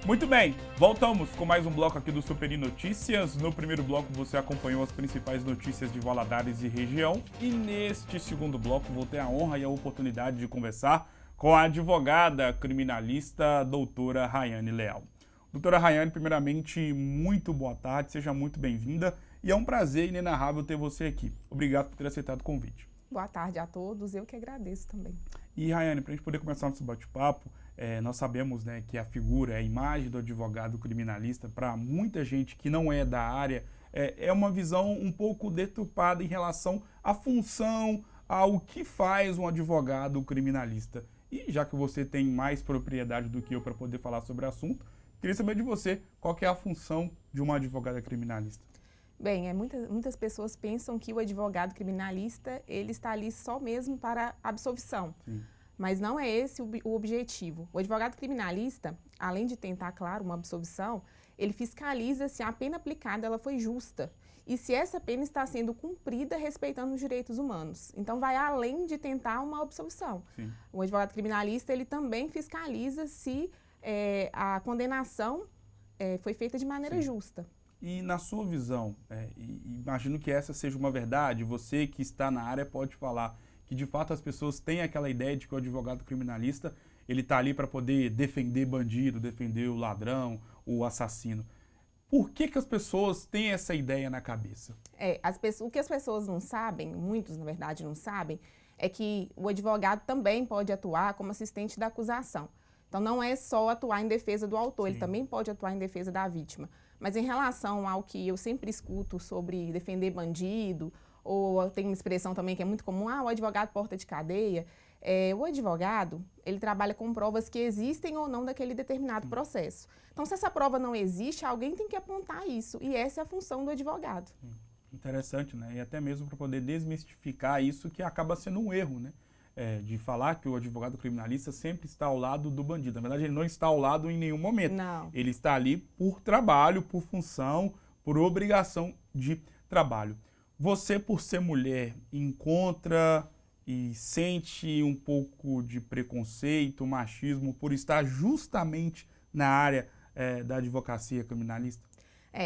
Muito bem, voltamos com mais um bloco aqui do Superi Notícias. No primeiro bloco você acompanhou as principais notícias de Valadares e região. E neste segundo bloco vou ter a honra e a oportunidade de conversar com a advogada criminalista doutora Rayane Leal. Doutora Rayane, primeiramente, muito boa tarde, seja muito bem-vinda. E é um prazer inenarrável ter você aqui. Obrigado por ter aceitado o convite. Boa tarde a todos, eu que agradeço também. E Rayane, para a gente poder começar nosso bate-papo, nós sabemos, né, que a figura, a imagem do advogado criminalista, para muita gente que não é da área, é uma visão um pouco deturpada em relação à função, ao que faz um advogado criminalista. E já que você tem mais propriedade do que eu para poder falar sobre o assunto, queria saber de você qual que é a função de uma advogada criminalista. Bem, muitas pessoas pensam que o advogado criminalista, ele está ali só mesmo para absolvição. Sim. Mas não é esse o objetivo. O advogado criminalista, além de tentar, claro, uma absolvição, ele fiscaliza se a pena aplicada ela foi justa e se essa pena está sendo cumprida respeitando os direitos humanos. Então, vai além de tentar uma absolvição. Sim. O advogado criminalista, ele também fiscaliza se a condenação foi feita de maneira Sim. justa. E na sua visão, imagino que essa seja uma verdade, você que está na área pode falar que de fato as pessoas têm aquela ideia de que o advogado criminalista ele está ali para poder defender bandido, defender o ladrão, o assassino. Por que as pessoas têm essa ideia na cabeça? O que as pessoas não sabem, muitos na verdade não sabem, é que o advogado também pode atuar como assistente da acusação. Então não é só atuar em defesa do autor, Sim. Ele também pode atuar em defesa da vítima. Mas em relação ao que eu sempre escuto sobre defender bandido, ou tem uma expressão também que é muito comum, o advogado porta de cadeia, o advogado, ele trabalha com provas que existem ou não daquele determinado processo. Então, se essa prova não existe, alguém tem que apontar isso, e essa é a função do advogado. Interessante, né? E até mesmo para poder desmistificar isso que acaba sendo um erro, né? De falar que o advogado criminalista sempre está ao lado do bandido. Na verdade, ele não está ao lado em nenhum momento. Não. Ele está ali por trabalho, por função, por obrigação de trabalho. Você, por ser mulher, encontra e sente um pouco de preconceito, machismo, por estar justamente na área da advocacia criminalista?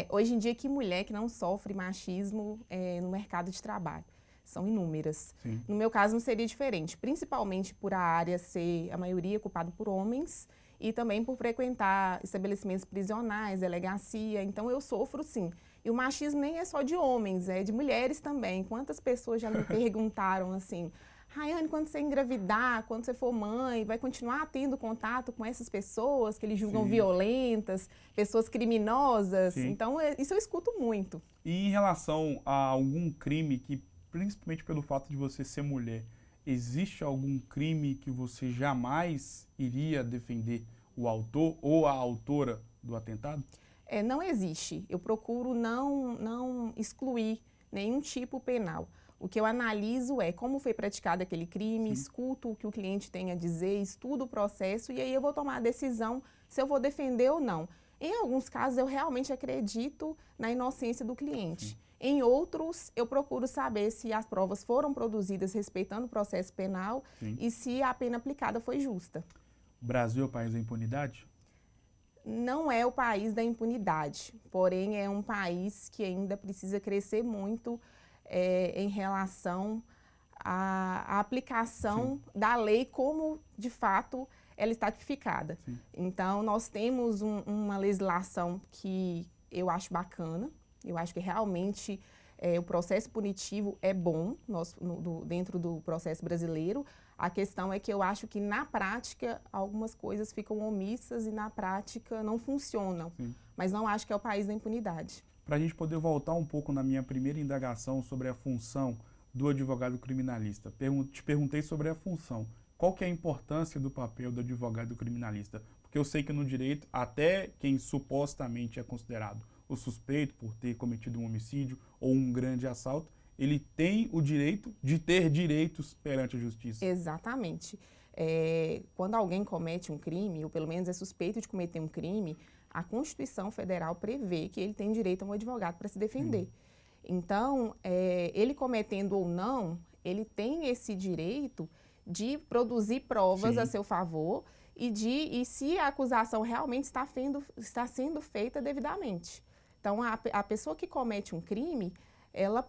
Hoje em dia, que mulher que não sofre machismo no mercado de trabalho? São inúmeras. Sim. No meu caso, não seria diferente, principalmente por a área ser a maioria ocupada por homens e também por frequentar estabelecimentos prisionais, delegacia. Então, eu sofro sim. E o machismo nem é só de homens, é de mulheres também. Quantas pessoas já me perguntaram assim, Rayane, quando você engravidar, quando você for mãe, vai continuar tendo contato com essas pessoas que eles julgam Sim. violentas, pessoas criminosas? Sim. Então, isso eu escuto muito. E em relação a algum crime que, principalmente pelo fato de você ser mulher, existe algum crime que você jamais iria defender o autor ou a autora do atentado? Não existe. Eu procuro não excluir nenhum tipo penal. O que eu analiso é como foi praticado aquele crime, Sim. Escuto o que o cliente tem a dizer, estudo o processo e aí eu vou tomar a decisão se eu vou defender ou não. Em alguns casos, eu realmente acredito na inocência do cliente. Sim. Em outros, eu procuro saber se as provas foram produzidas respeitando o processo penal. Sim. E se a pena aplicada foi justa. O Brasil é o país da impunidade? Não é o país da impunidade, porém é um país que ainda precisa crescer muito em relação à aplicação Sim. da lei como, de fato, ela está tipificada. Sim. Então, nós temos uma legislação que eu acho bacana, eu acho que realmente o processo punitivo é bom dentro do processo brasileiro. A questão é que eu acho que, na prática, algumas coisas ficam omissas e, na prática, não funcionam. Sim. Mas não acho que é o país da impunidade. Para a gente poder voltar um pouco na minha primeira indagação sobre a função do advogado criminalista, te perguntei sobre a função. Qual que é a importância do papel do advogado criminalista? Porque eu sei que no direito, até quem supostamente é considerado o suspeito por ter cometido um homicídio ou um grande assalto, ele tem o direito de ter direitos perante a justiça. Exatamente. Quando alguém comete um crime, ou pelo menos é suspeito de cometer um crime, a Constituição Federal prevê que ele tem direito a um advogado para se defender. Então, ele cometendo ou não, ele tem esse direito de produzir provas Sim. a seu favor e se a acusação realmente está sendo feita devidamente. Então, a pessoa que comete um crime, ela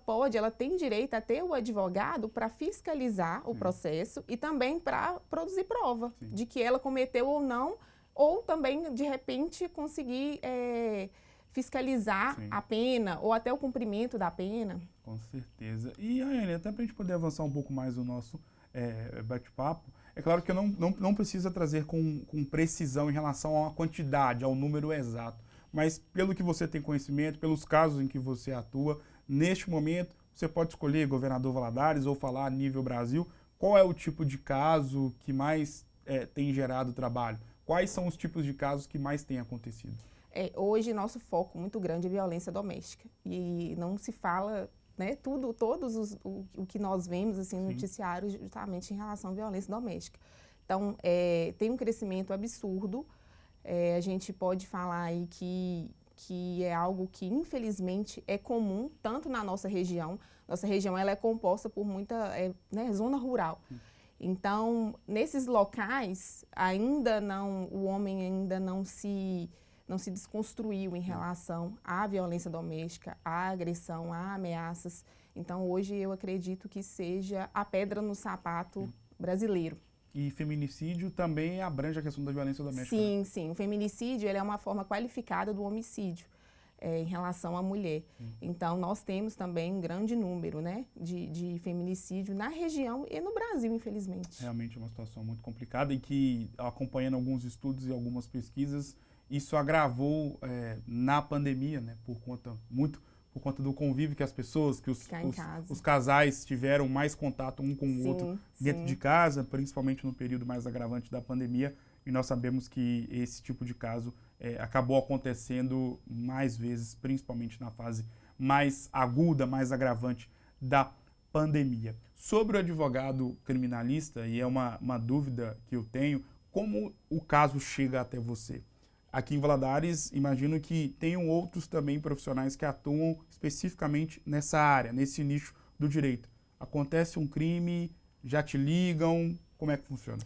tem direito a ter o advogado para fiscalizar o processo e também para produzir prova de que ela cometeu ou não, ou também, de repente, conseguir fiscalizar a pena ou até o cumprimento da pena. Com certeza. E, Rayane, até para a gente poder avançar um pouco mais o nosso bate-papo, é claro que não precisa trazer com precisão em relação à quantidade, ao número exato, mas pelo que você tem conhecimento, pelos casos em que você atua, neste momento, você pode escolher Governador Valadares ou falar a nível Brasil, qual é o tipo de caso que mais tem gerado trabalho? Quais são os tipos de casos que mais têm acontecido? Hoje, nosso foco muito grande é violência doméstica. E não se fala, né, o que nós vemos assim, no noticiário justamente em relação à violência doméstica. Então, tem um crescimento absurdo. A gente pode falar aí que é algo que, infelizmente, é comum, tanto na nossa região. Nossa região ela é composta por muita zona rural. Então, nesses locais, o homem ainda não se desconstruiu em relação à violência doméstica, à agressão, a ameaças. Então, hoje, eu acredito que seja a pedra no sapato brasileiro. E feminicídio também abrange a questão da violência doméstica? Sim, né? sim. O feminicídio ele é uma forma qualificada do homicídio em relação à mulher. Então, nós temos também um grande número, né, de feminicídio na região e no Brasil, infelizmente. Realmente é uma situação muito complicada e que, acompanhando alguns estudos e algumas pesquisas, isso agravou na pandemia, né, por conta do convívio que as pessoas, que os casais tiveram mais contato um com o outro dentro de casa, principalmente no período mais agravante da pandemia, e nós sabemos que esse tipo de caso acabou acontecendo mais vezes, principalmente na fase mais aguda, mais agravante da pandemia. Sobre o advogado criminalista, e é uma dúvida que eu tenho, como o caso chega até você? Aqui em Valadares, imagino que tenham outros também profissionais que atuam especificamente nessa área, nesse nicho do direito. Acontece um crime, já te ligam, como é que funciona?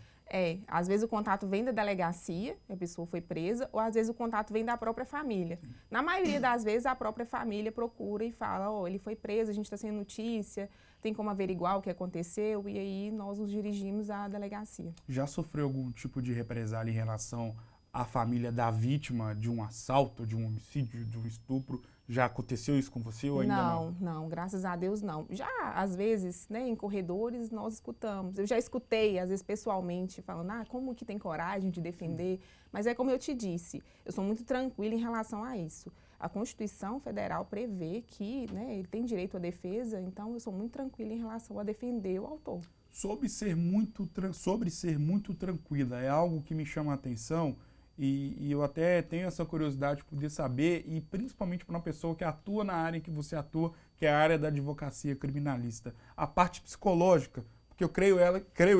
Às vezes o contato vem da delegacia, a pessoa foi presa, ou às vezes o contato vem da própria família. Na maioria das vezes, a própria família procura e fala, ele foi preso, a gente está sem notícia, tem como averiguar o que aconteceu, e aí nós nos dirigimos à delegacia. Já sofreu algum tipo de represália em relação à família da vítima de um assalto, de um homicídio, de um estupro? Já aconteceu isso com você ou ainda não? Não, graças a Deus não. Já, às vezes, né, em corredores, nós escutamos. Eu já escutei, às vezes, pessoalmente, falando, como que tem coragem de defender? Mas é como eu te disse, eu sou muito tranquila em relação a isso. A Constituição Federal prevê que, né, ele tem direito à defesa, então eu sou muito tranquila em relação a defender o autor. Sobre ser muito tranquila, é algo que me chama a atenção. E eu até tenho essa curiosidade de poder saber, e principalmente para uma pessoa que atua na área em que você atua, que é a área da advocacia criminalista. A parte psicológica, porque eu creio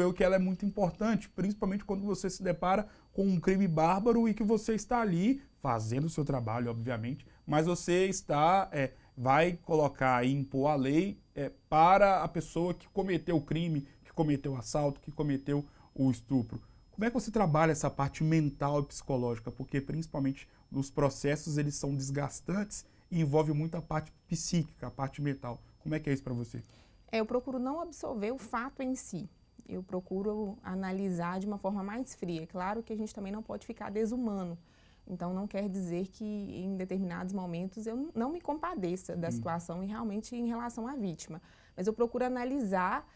eu que ela é muito importante, principalmente quando você se depara com um crime bárbaro e que você está ali fazendo o seu trabalho, obviamente, mas você vai colocar e impor a lei para a pessoa que cometeu o crime, que cometeu o assalto, que cometeu o estupro. Como é que você trabalha essa parte mental e psicológica? Porque, principalmente, os processos, eles são desgastantes e envolve muito a parte psíquica, a parte mental. Como é que é isso para você? Eu procuro não absorver o fato em si. Eu procuro analisar de uma forma mais fria. Claro que a gente também não pode ficar desumano. Então, não quer dizer que, em determinados momentos, eu não me compadeça da situação e realmente em relação à vítima. Mas eu procuro analisar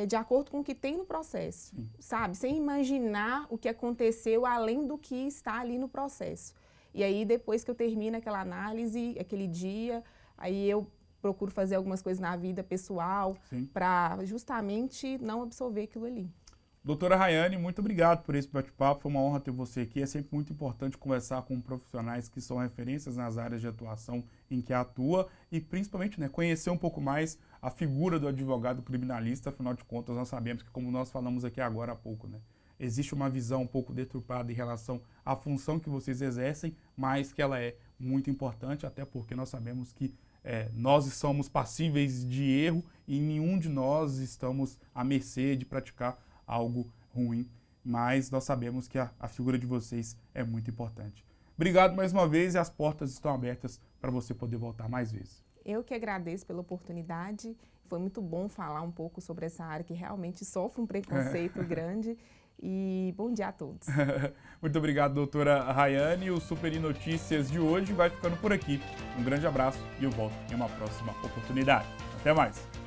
de acordo com o que tem no processo, sabe? Sem imaginar o que aconteceu além do que está ali no processo. E aí, depois que eu termino aquela análise, aquele dia, aí eu procuro fazer algumas coisas na vida pessoal para justamente não absorver aquilo ali. Doutora Rayane, muito obrigado por esse bate-papo, foi uma honra ter você aqui. É sempre muito importante conversar com profissionais que são referências nas áreas de atuação em que atua e principalmente conhecer um pouco mais a figura do advogado criminalista. Afinal de contas, nós sabemos que, como nós falamos aqui agora há pouco, existe uma visão um pouco deturpada em relação à função que vocês exercem, mas que ela é muito importante, até porque nós sabemos que nós somos passíveis de erro e nenhum de nós estamos à mercê de praticar algo ruim mas nós sabemos que a figura de vocês é muito importante. Obrigado mais uma vez e as portas estão abertas para você poder voltar mais vezes. Eu que agradeço pela oportunidade. Foi muito bom falar um pouco sobre essa área que realmente sofre um preconceito grande. E bom dia a todos. Muito obrigado, doutora Rayane. O Super Notícias de hoje vai ficando por aqui. Um grande abraço e eu volto em uma próxima oportunidade. Até mais!